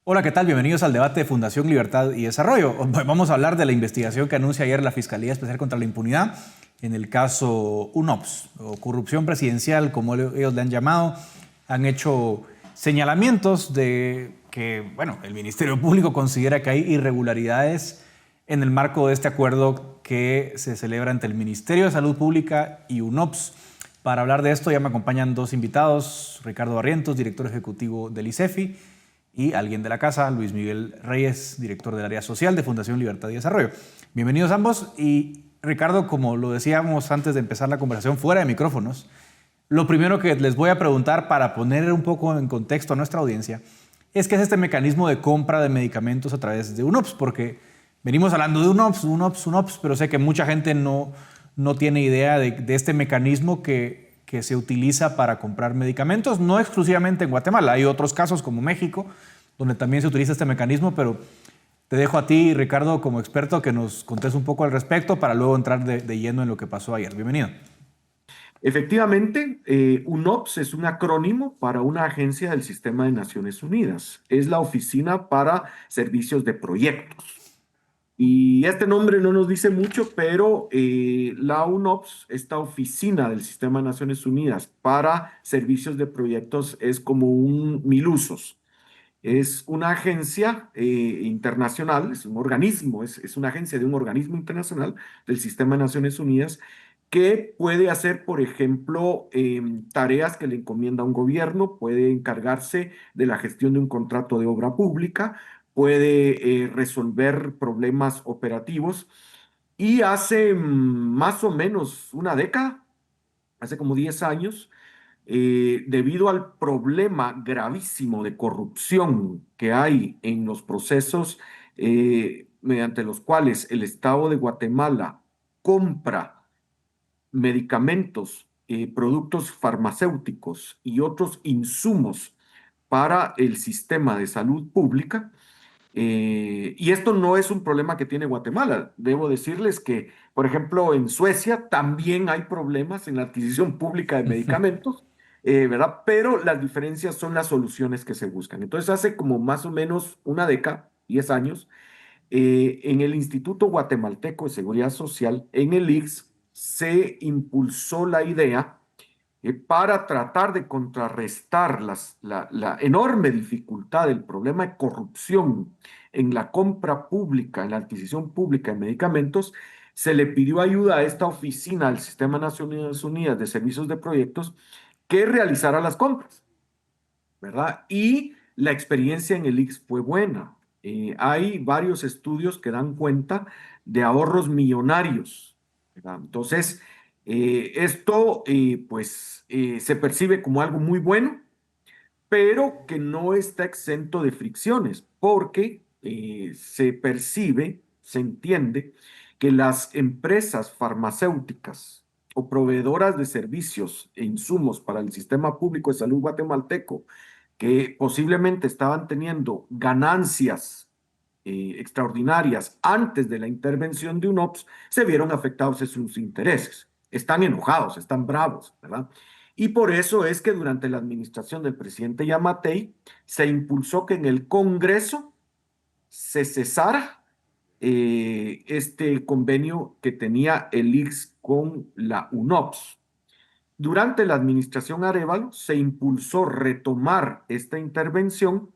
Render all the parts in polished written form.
Hola, ¿qué tal? Bienvenidos al debate de Fundación Libertad y Desarrollo. Vamos a hablar de la investigación que anuncia ayer la Fiscalía Especial contra la Impunidad en el caso UNOPS, o corrupción presidencial, como ellos le han llamado. Han hecho señalamientos de que, bueno, el Ministerio Público considera que hay irregularidades en el marco de este acuerdo que se celebra entre el Ministerio de Salud Pública y UNOPS. Para hablar de esto ya me acompañan dos invitados: Ricardo Barrientos, director ejecutivo del ICEFI, y alguien de la casa, Luis Miguel Reyes, director del área social de Fundación Libertad y Desarrollo. Bienvenidos ambos. Y Ricardo, como lo decíamos antes de empezar la conversación fuera de micrófonos, lo primero que les voy a preguntar para poner un poco en contexto a nuestra audiencia es qué es este mecanismo de compra de medicamentos a través de UNOPS, porque venimos hablando de UNOPS, pero sé que mucha gente no tiene idea de este mecanismo que se utiliza para comprar medicamentos, no exclusivamente en Guatemala. Hay otros casos como México, donde también se utiliza este mecanismo, pero te dejo a ti, Ricardo, como experto, que nos contes un poco al respecto para luego entrar de lleno en lo que pasó ayer. Bienvenido. Efectivamente, UNOPS es un acrónimo para una agencia del Sistema de Naciones Unidas. Es la Oficina para Servicios de Proyectos. Y este nombre no nos dice mucho, pero la UNOPS, esta oficina del Sistema de Naciones Unidas para Servicios de Proyectos, es como un milusos. Es una agencia internacional, es un organismo, es una agencia de un organismo internacional del Sistema de Naciones Unidas que puede hacer, por ejemplo, tareas que le encomienda un gobierno, puede encargarse de la gestión de un contrato de obra pública, puede resolver problemas operativos. Y hace más o menos una década, hace como 10 años, debido al problema gravísimo de corrupción que hay en los procesos mediante los cuales el Estado de Guatemala compra medicamentos, productos farmacéuticos y otros insumos para el sistema de salud pública. Y esto no es un problema que tiene Guatemala. Debo decirles que, por ejemplo, en Suecia también hay problemas en la adquisición pública de medicamentos, ¿verdad? Pero las diferencias son las soluciones que se buscan. Entonces, hace como más o menos una década, 10 años, en el Instituto Guatemalteco de Seguridad Social, en el ICS, se impulsó la idea para tratar de contrarrestar la enorme dificultad del problema de corrupción en la compra pública, en la adquisición pública de medicamentos. Se le pidió ayuda a esta oficina del Sistema de Naciones Unidas de Servicios de Proyectos que realizara las compras, ¿verdad? Y la experiencia en el ICS fue buena. Hay varios estudios que dan cuenta de ahorros millonarios, ¿verdad? Entonces, esto se percibe como algo muy bueno, pero que no está exento de fricciones, porque se percibe, se entiende que las empresas farmacéuticas o proveedoras de servicios e insumos para el sistema público de salud guatemalteco, que posiblemente estaban teniendo ganancias extraordinarias antes de la intervención de UNOPS, se vieron afectados en sus intereses. Están enojados, están bravos, ¿verdad? Y por eso es que durante la administración del presidente Yamatei se impulsó que en el Congreso se cesara este convenio que tenía el ICS con la UNOPS. Durante la administración Arévalo se impulsó retomar esta intervención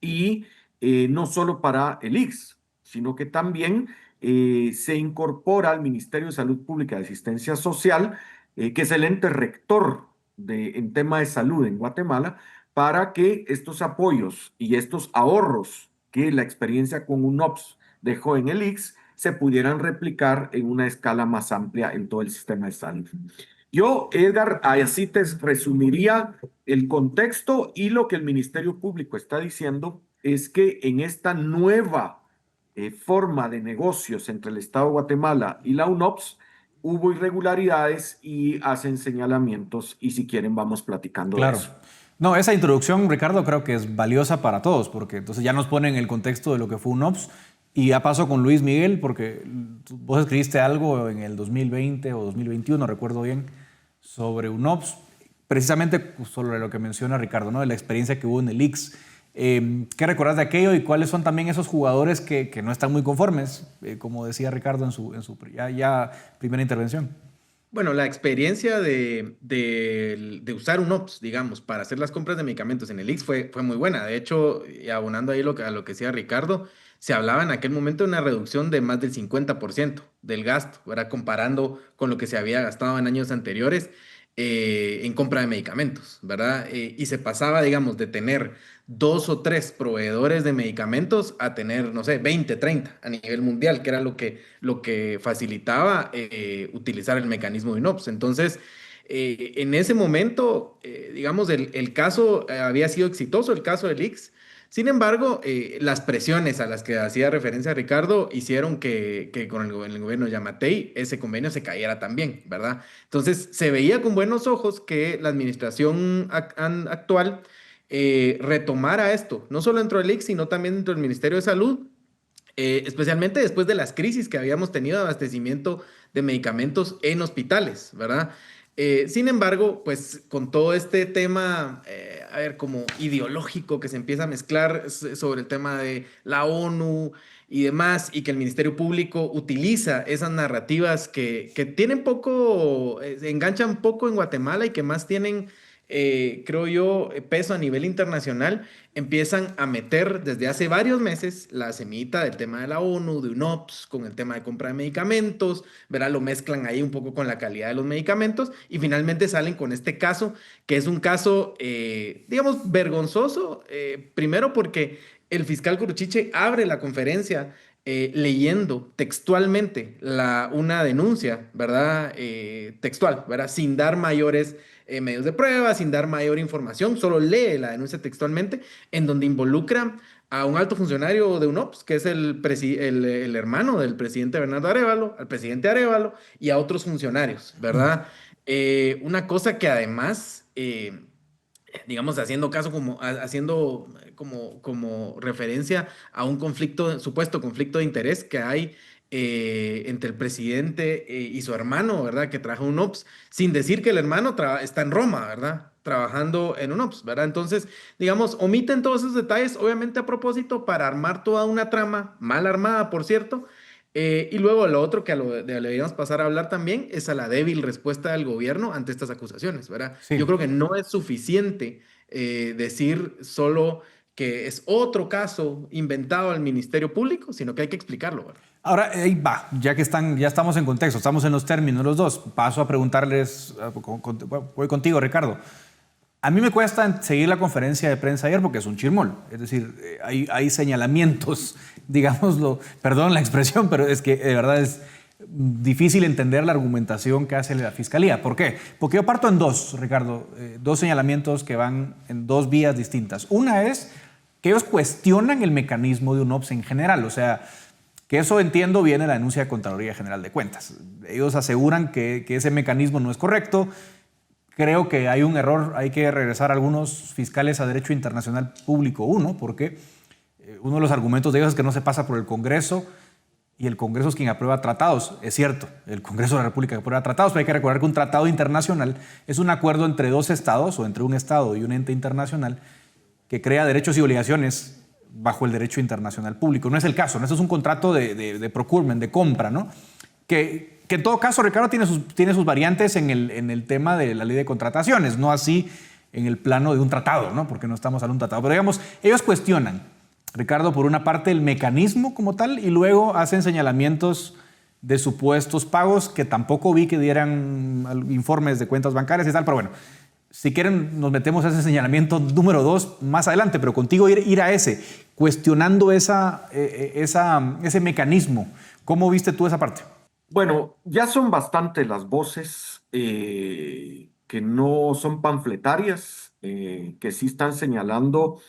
y no solo para el ICS, sino que también se incorpora al Ministerio de Salud Pública y Asistencia Social, que es el ente rector en tema de salud en Guatemala, para que estos apoyos y estos ahorros que la experiencia con UNOPS dejó en el ICS se pudieran replicar en una escala más amplia en todo el sistema de salud. Yo, Edgar, así te resumiría el contexto, y lo que el Ministerio Público está diciendo es que en esta nueva forma de negocios entre el Estado de Guatemala y la UNOPS hubo irregularidades y hacen señalamientos, y si quieren vamos platicando de Claro. eso. No, esa introducción, Ricardo, creo que es valiosa para todos, porque entonces ya nos pone en el contexto de lo que fue UNOPS. Y ya paso con Luis Miguel, porque vos escribiste algo en el 2020 o 2021, no recuerdo bien, sobre UNOPS, precisamente sobre lo que menciona Ricardo, ¿no? De la experiencia que hubo en el ICS. ¿Qué recordás de aquello y cuáles son también esos jugadores que no están muy conformes, como decía Ricardo en su ya primera intervención? Bueno, la experiencia de usar un OPS, digamos, para hacer las compras de medicamentos en el IX fue muy buena. De hecho, y abonando ahí a lo que decía Ricardo, se hablaba en aquel momento de una reducción de más del 50% del gasto, ¿verdad? Comparando con lo que se había gastado en años anteriores en compra de medicamentos, ¿verdad? Y se pasaba, digamos, de tener dos o tres proveedores de medicamentos a tener, no sé, 20, 30 a nivel mundial, que era lo que facilitaba utilizar el mecanismo de INOPS. Entonces, en ese momento, digamos, el caso había sido exitoso, el caso del IX. Sin embargo, las presiones a las que hacía referencia Ricardo hicieron que con el gobierno de Yamatei ese convenio se cayera también, ¿verdad? Entonces, se veía con buenos ojos que la administración actual retomara esto, no solo dentro del IX, sino también dentro del Ministerio de Salud, especialmente después de las crisis que habíamos tenido de abastecimiento de medicamentos en hospitales, ¿verdad? Sin embargo, pues con todo este tema, a ver, como ideológico que se empieza a mezclar sobre el tema de la ONU y demás, y que el Ministerio Público utiliza esas narrativas que tienen poco, enganchan poco en Guatemala y que más tienen, creo yo, peso a nivel internacional, empiezan a meter desde hace varios meses la semillita del tema de la ONU, de UNOPS, con el tema de compra de medicamentos, ¿verdad? Lo mezclan ahí un poco con la calidad de los medicamentos y finalmente salen con este caso, que es un caso, digamos, vergonzoso, primero porque el fiscal Curuchiche abre la conferencia leyendo textualmente una denuncia, ¿verdad? Textual, ¿verdad? Sin dar mayores medios de prueba, sin dar mayor información, solo lee la denuncia textualmente, en donde involucra a un alto funcionario de UNOPS, que es el hermano del presidente Bernardo Arévalo, al presidente Arévalo y a otros funcionarios, ¿verdad? Una cosa que además, digamos, haciendo caso como, haciendo como referencia a un conflicto, supuesto conflicto de interés que hay entre el presidente y su hermano, ¿verdad? Que trabaja en UNOPS, sin decir que el hermano está en Roma, ¿verdad? Trabajando en UNOPS, ¿verdad? Entonces, digamos, omiten todos esos detalles, obviamente a propósito, para armar toda una trama, mal armada, por cierto. Y luego lo otro que deberíamos pasar a hablar también es a la débil respuesta del gobierno ante estas acusaciones, ¿verdad? Yo Sí. creo que no es suficiente decir solo que es otro caso inventado al Ministerio Público, sino que hay que explicarlo, ¿verdad? Ahora, ahí va, ya estamos en contexto, estamos en los términos los dos. Paso a preguntarles, voy contigo, Ricardo. A mí me cuesta seguir la conferencia de prensa ayer porque es un chirmol. Es decir, hay señalamientos, digámoslo, perdón la expresión, pero es que de verdad es difícil entender la argumentación que hace la Fiscalía. ¿Por qué? Porque yo parto en dos, Ricardo, dos señalamientos que van en dos vías distintas. Una es que ellos cuestionan el mecanismo de UNOPS en general, o sea, que eso entiendo viene de la denuncia de Contraloría General de Cuentas. Ellos aseguran que ese mecanismo no es correcto. Creo que hay un error, hay que regresar a algunos fiscales a Derecho Internacional Público 1, porque uno de los argumentos de ellos es que no se pasa por el Congreso y el Congreso es quien aprueba tratados. Es cierto, el Congreso de la República aprueba tratados, pero hay que recordar que un tratado internacional es un acuerdo entre dos estados o entre un estado y un ente internacional que crea derechos y obligaciones bajo el derecho internacional público. No es el caso, ¿no? Eso es un contrato de procurement, de compra, ¿no? Que en todo caso, Ricardo, tiene sus variantes en el tema de la ley de contrataciones, no así en el plano de un tratado, ¿no? Porque no estamos hablando de un tratado. Pero digamos, ellos cuestionan, Ricardo, por una parte el mecanismo como tal y luego hacen señalamientos de supuestos pagos que tampoco vi que dieran informes de cuentas bancarias y tal, pero bueno, si quieren nos metemos a ese señalamiento número 2 más adelante, pero contigo ir a ese, cuestionando ese mecanismo. ¿Cómo viste tú esa parte? Bueno, ya son bastante las voces que no son panfletarias, que sí están señalando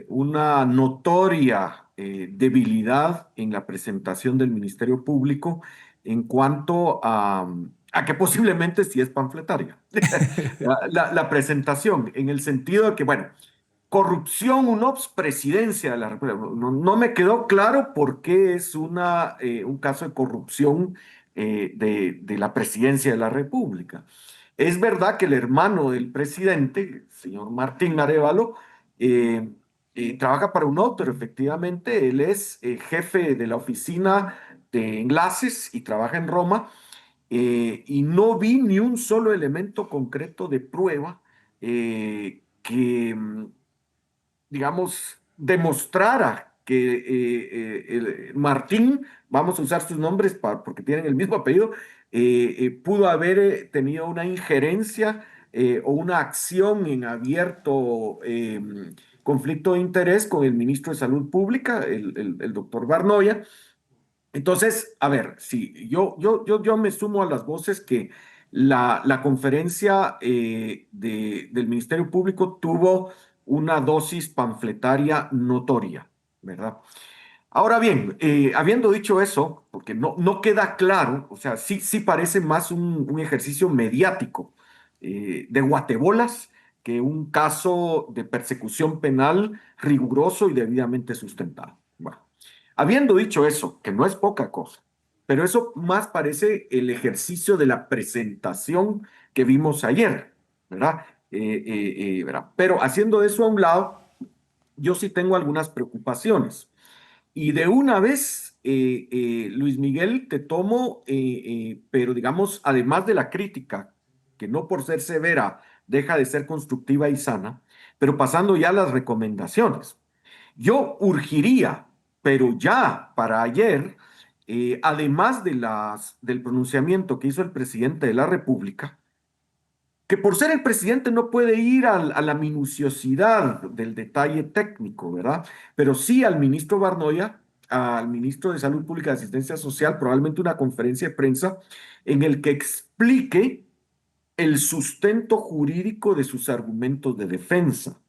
una notoria debilidad en la presentación del Ministerio Público en cuanto a que posiblemente sí es panfletaria. La presentación, en el sentido de que, bueno, corrupción, UNOPS, presidencia de la República. No me quedó claro por qué es un caso de corrupción de la presidencia de la República. Es verdad que el hermano del presidente, el señor Martín Arévalo, trabaja para UNOPS, pero efectivamente él es jefe de la oficina de enlaces y trabaja en Roma, y no vi ni un solo elemento concreto de prueba que, digamos, demostrara que Martín, vamos a usar sus nombres porque tienen el mismo apellido, pudo haber tenido una injerencia o una acción en abierto conflicto de interés con el ministro de Salud Pública, el doctor Barnoya. Entonces, a ver, sí, yo me sumo a las voces que la conferencia del Ministerio Público tuvo una dosis panfletaria notoria, ¿verdad? Ahora bien, habiendo dicho eso, porque no queda claro, o sea, sí parece más un ejercicio mediático de guatebolas que un caso de persecución penal riguroso y debidamente sustentado. Bueno, habiendo dicho eso, que no es poca cosa, pero eso más parece el ejercicio de la presentación que vimos ayer, ¿verdad? ¿Verdad? Pero haciendo eso a un lado, yo sí tengo algunas preocupaciones. Y de una vez, Luis Miguel, te tomo, pero digamos, además de la crítica, que no por ser severa deja de ser constructiva y sana, pero pasando ya a las recomendaciones. Yo urgiría, pero ya para ayer, además del pronunciamiento que hizo el presidente de la República, que por ser el presidente no puede ir a la minuciosidad del detalle técnico, ¿verdad? Pero sí al ministro Barnoya, al ministro de Salud Pública y Asistencia Social, probablemente una conferencia de prensa en el que explique el sustento jurídico de sus argumentos de defensa.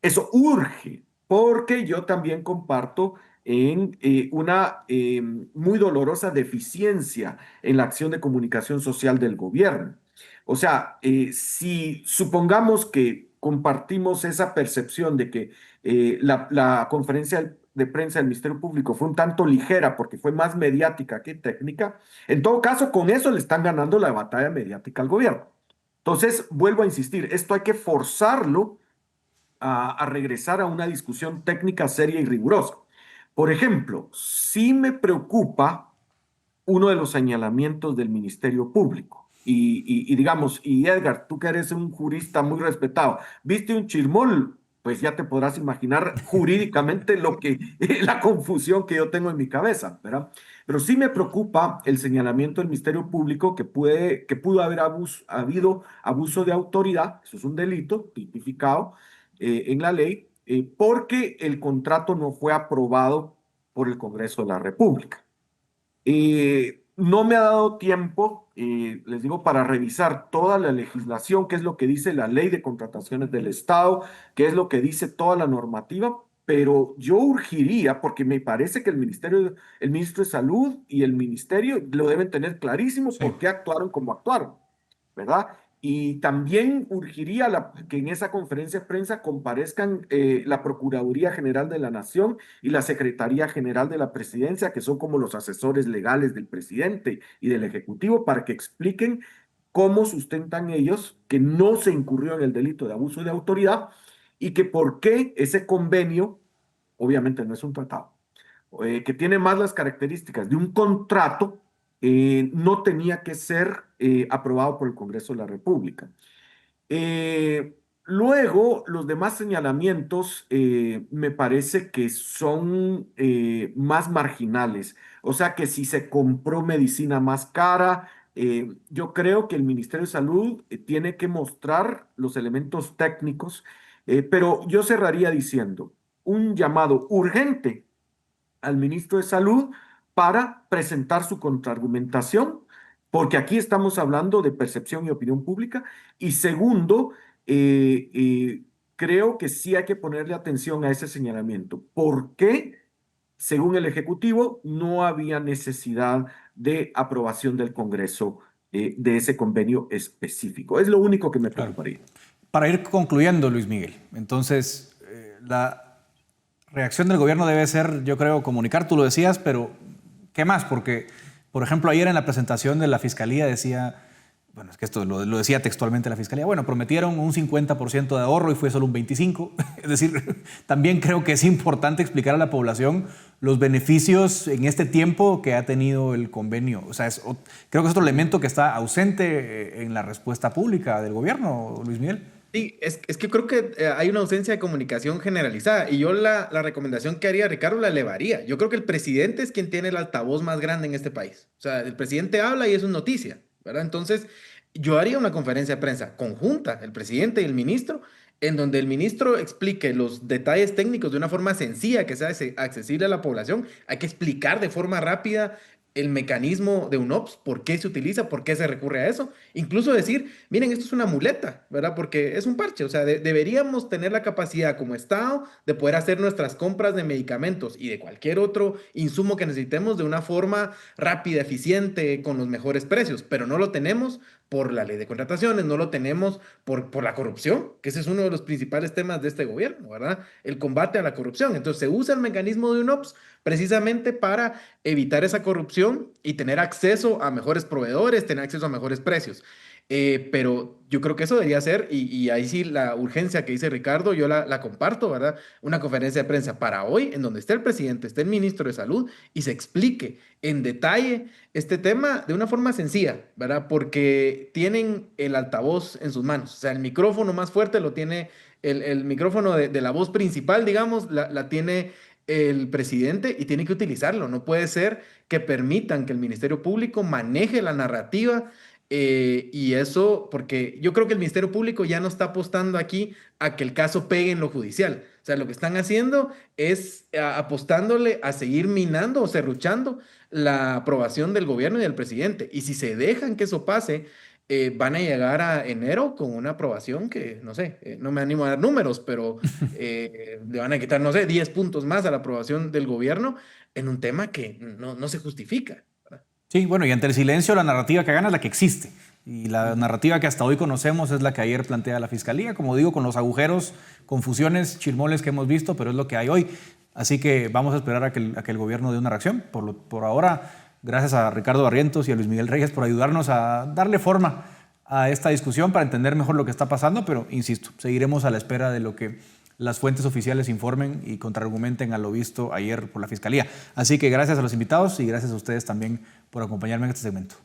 Eso urge, porque yo también comparto en una muy dolorosa deficiencia en la acción de comunicación social del gobierno. O sea, si supongamos que compartimos esa percepción de que la conferencia de prensa del Ministerio Público fue un tanto ligera porque fue más mediática que técnica, en todo caso, con eso le están ganando la batalla mediática al gobierno. Entonces, vuelvo a insistir, esto hay que forzarlo a regresar a una discusión técnica seria y rigurosa. Por ejemplo, sí me preocupa uno de los señalamientos del Ministerio Público. Y digamos, y Edgar, tú que eres un jurista muy respetado, viste un chirmol, pues ya te podrás imaginar jurídicamente la confusión que yo tengo en mi cabeza, ¿verdad? Pero sí me preocupa el señalamiento del Ministerio Público que pudo haber habido abuso de autoridad, eso es un delito tipificado en la ley, porque el contrato no fue aprobado por el Congreso de la República. No me ha dado tiempo, les digo, para revisar toda la legislación, qué es lo que dice la ley de contrataciones del Estado, qué es lo que dice toda la normativa, pero yo urgiría, porque me parece que el ministro de Salud y el ministerio lo deben tener clarísimo Sí. por qué actuaron como actuaron, ¿verdad? Y también urgiría que en esa conferencia de prensa comparezcan la Procuraduría General de la Nación y la Secretaría General de la Presidencia, que son como los asesores legales del presidente y del Ejecutivo, para que expliquen cómo sustentan ellos que no se incurrió en el delito de abuso de autoridad y que por qué ese convenio, obviamente no es un tratado, que tiene más las características de un contrato, no tenía que ser aprobado por el Congreso de la República. Luego, los demás señalamientos me parece que son más marginales. O sea que si se compró medicina más cara, yo creo que el Ministerio de Salud tiene que mostrar los elementos técnicos, pero yo cerraría diciendo un llamado urgente al ministro de Salud para presentar su contraargumentación, porque aquí estamos hablando de percepción y opinión pública. Y segundo, creo que sí hay que ponerle atención a ese señalamiento. ¿Por qué, según el Ejecutivo, no había necesidad de aprobación del Congreso de ese convenio específico? Es lo único que me Claro. preocuparía. Para ir concluyendo, Luis Miguel, entonces la reacción del gobierno debe ser, yo creo, comunicar, tú lo decías, pero ¿qué más? Porque, por ejemplo, ayer en la presentación de la Fiscalía decía, bueno, es que esto lo decía textualmente la Fiscalía, bueno, prometieron un 50% de ahorro y fue solo un 25%. Es decir, también creo que es importante explicar a la población los beneficios en este tiempo que ha tenido el convenio. O sea, creo que es otro elemento que está ausente en la respuesta pública del gobierno, Luis Miguel. Sí, es que creo que hay una ausencia de comunicación generalizada y yo la recomendación que haría, Ricardo, la elevaría. Yo creo que el presidente es quien tiene el altavoz más grande en este país. O sea, el presidente habla y eso es noticia, ¿verdad? Entonces, yo haría una conferencia de prensa conjunta, el presidente y el ministro, en donde el ministro explique los detalles técnicos de una forma sencilla que sea accesible a la población. Hay que explicar de forma rápida el mecanismo de UNOPS, por qué se utiliza, por qué se recurre a eso. Incluso decir, miren, esto es una muleta, ¿verdad? Porque es un parche. O sea, deberíamos tener la capacidad como Estado de poder hacer nuestras compras de medicamentos y de cualquier otro insumo que necesitemos de una forma rápida, eficiente, con los mejores precios, pero no lo tenemos por la ley de contrataciones, no lo tenemos por la corrupción, que ese es uno de los principales temas de este gobierno, ¿verdad? El combate a la corrupción. Entonces se usa el mecanismo de UNOPS precisamente para evitar esa corrupción y tener acceso a mejores proveedores, tener acceso a mejores precios. Pero yo creo que eso debería ser, y ahí sí la urgencia que dice Ricardo, yo la comparto, ¿verdad? Una conferencia de prensa para hoy, en donde esté el presidente, esté el ministro de Salud y se explique en detalle este tema de una forma sencilla, ¿verdad? Porque tienen el altavoz en sus manos, o sea, el micrófono más fuerte lo tiene, el micrófono de la voz principal, digamos, la tiene el presidente y tiene que utilizarlo. No puede ser que permitan que el Ministerio Público maneje la narrativa y eso, porque yo creo que el Ministerio Público ya no está apostando aquí a que el caso pegue en lo judicial. O sea, lo que están haciendo es apostándole a seguir minando o serruchando la aprobación del gobierno y del presidente. Y si se dejan que eso pase, van a llegar a enero con una aprobación que, no sé, no me animo a dar números, pero le van a quitar, no sé, 10 puntos más a la aprobación del gobierno en un tema que no se justifica, ¿verdad? Sí, bueno, y ante el silencio la narrativa que gana es la que existe. Y la narrativa que hasta hoy conocemos es la que ayer plantea la Fiscalía, como digo, con los agujeros, confusiones, chirmoles que hemos visto, pero es lo que hay hoy. Así que vamos a esperar a que el gobierno dé una reacción. Por ahora, gracias a Ricardo Barrientos y a Luis Miguel Reyes por ayudarnos a darle forma a esta discusión para entender mejor lo que está pasando, pero insisto, seguiremos a la espera de lo que las fuentes oficiales informen y contraargumenten a lo visto ayer por la Fiscalía. Así que gracias a los invitados y gracias a ustedes también por acompañarme en este segmento.